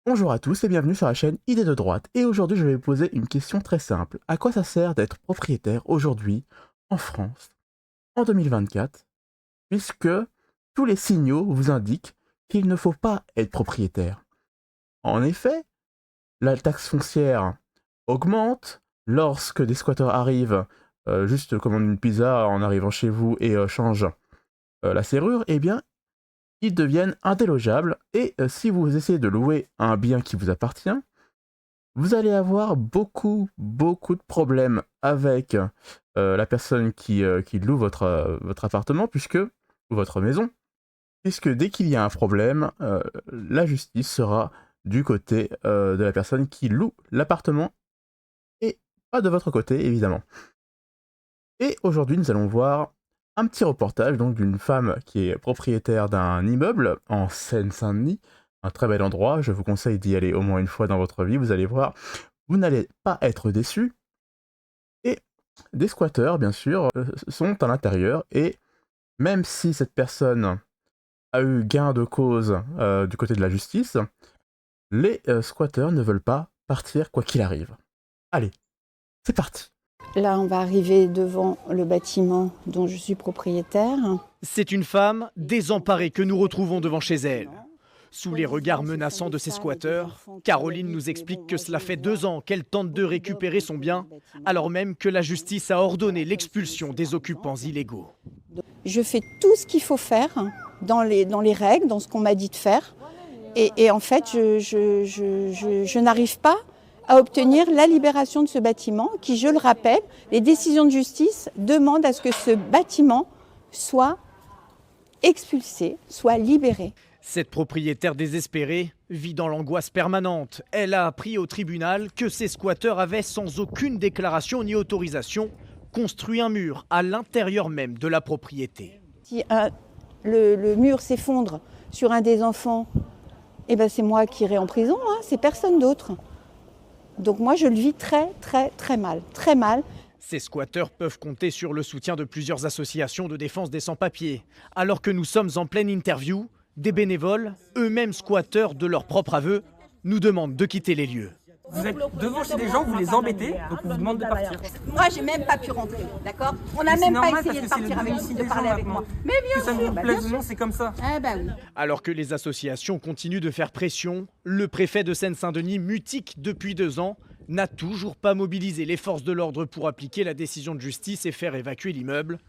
Bonjour à tous et bienvenue sur la chaîne Idées de droite. Et aujourd'hui, je vais vous poser une question très simple. À quoi ça sert d'être propriétaire aujourd'hui en France en 2024, puisque tous les signaux vous indiquent qu'il ne faut pas être propriétaire? En effet, la taxe foncière augmente lorsque des squatteurs arrivent, juste commandent une pizza en arrivant chez vous et changent la serrure. Eh bien, ils deviennent indélogeables et si vous essayez de louer un bien qui vous appartient, vous allez avoir beaucoup de problèmes avec la personne qui loue votre appartement, ou votre maison, puisque dès qu'il y a un problème, la justice sera du côté de la personne qui loue l'appartement et pas de votre côté, évidemment. Et aujourd'hui, nous allons voir un petit reportage donc d'une femme qui est propriétaire d'un immeuble en Seine-Saint-Denis, un très bel endroit. Je vous conseille d'y aller au moins une fois dans votre vie, vous allez voir, vous n'allez pas être déçus. Et des squatteurs, bien sûr, sont à l'intérieur et même si cette personne a eu gain de cause du côté de la justice, les squatteurs ne veulent pas partir quoi qu'il arrive. Allez, c'est parti. Là, on va arriver devant le bâtiment dont je suis propriétaire. C'est une femme désemparée que nous retrouvons devant chez elle. Sous les regards menaçants de ses squatteurs, Caroline nous explique que cela fait 2 ans qu'elle tente de récupérer son bien, alors même que la justice a ordonné l'expulsion des occupants illégaux. Je fais tout ce qu'il faut faire dans les règles, dans ce qu'on m'a dit de faire. Et en fait, je n'arrive pas à obtenir la libération de ce bâtiment qui, je le rappelle, les décisions de justice demandent à ce que ce bâtiment soit expulsé, soit libéré. Cette propriétaire désespérée vit dans l'angoisse permanente. Elle a appris au tribunal que ces squatteurs avaient, sans aucune déclaration ni autorisation, construit un mur à l'intérieur même de la propriété. Si le mur s'effondre sur un des enfants, eh ben c'est moi qui irai en prison, c'est personne d'autre. Donc moi, je le vis très mal, très mal. Ces squatteurs peuvent compter sur le soutien de plusieurs associations de défense des sans-papiers. Alors que nous sommes en pleine interview, des bénévoles, eux-mêmes squatteurs de leur propre aveu, nous demandent de quitter les lieux. Vous êtes devant chez des gens, vous les embêtez, donc on vous demande de partir. Moi, j'ai même pas pu rentrer, d'accord? On n'a même pas essayé de partir avec nous, de parler avec moi. Mais bien Que ça sûr, vous bah, plaise bien ou sûr. non, c'est comme ça. Ah bah oui. Alors que les associations continuent de faire pression, le préfet de Seine-Saint-Denis, mutique depuis 2 ans, n'a toujours pas mobilisé les forces de l'ordre pour appliquer la décision de justice et faire évacuer l'immeuble.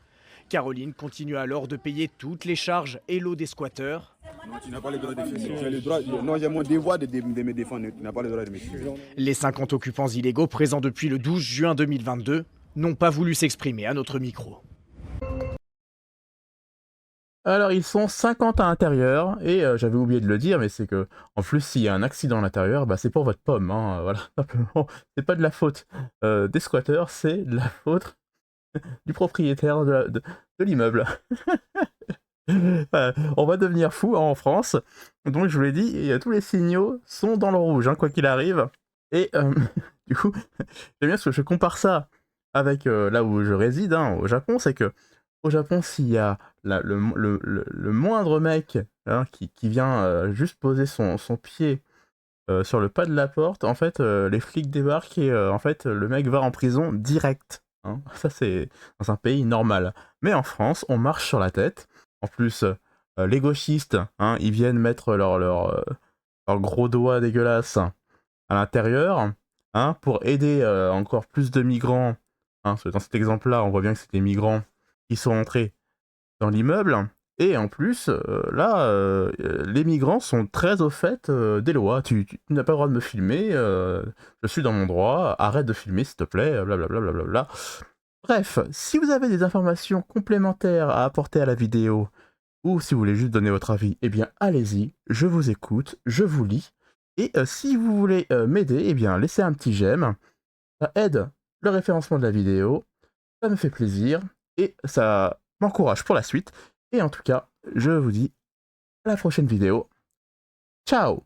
Caroline continue alors de payer toutes les charges et l'eau des squatteurs. Non, tu n'as pas le droit de faire. Tu as le droit. Non, j'ai mon devoir de me défendre. Tu n'as pas le droit de me tuer. Les 50 occupants illégaux présents depuis le 12 juin 2022 n'ont pas voulu s'exprimer à notre micro. Alors ils sont 50 à l'intérieur et j'avais oublié de le dire, mais c'est que en plus s'il y a un accident à l'intérieur, bah, c'est pour votre pomme, hein, voilà, simplement. C'est pas de la faute des squatteurs, c'est de la faute du propriétaire de l'immeuble. On va devenir fou en France, donc je vous l'ai dit, tous les signaux sont dans le rouge, quoi qu'il arrive. Et du coup, j'aime bien parce que je compare ça avec là où je réside, au Japon, c'est que au Japon, s'il y a le moindre mec qui vient juste poser son pied sur le pas de la porte, en fait, les flics débarquent et en fait, le mec va en prison direct. Ça, c'est dans un pays normal. Mais en France, on marche sur la tête. En plus, les gauchistes, ils viennent mettre leur gros doigt dégueulasse à l'intérieur pour aider encore plus de migrants. Parce que dans cet exemple-là, on voit bien que c'est des migrants qui sont entrés dans l'immeuble. Et en plus, les migrants sont très au fait des lois. Tu n'as pas le droit de me filmer, je suis dans mon droit, arrête de filmer s'il te plaît, blablabla. Bla. Bref, si vous avez des informations complémentaires à apporter à la vidéo, ou si vous voulez juste donner votre avis, eh bien allez-y, je vous écoute, je vous lis. Et si vous voulez m'aider, eh bien laissez un petit j'aime, ça aide le référencement de la vidéo, ça me fait plaisir, et ça m'encourage pour la suite. Et en tout cas, je vous dis à la prochaine vidéo. Ciao!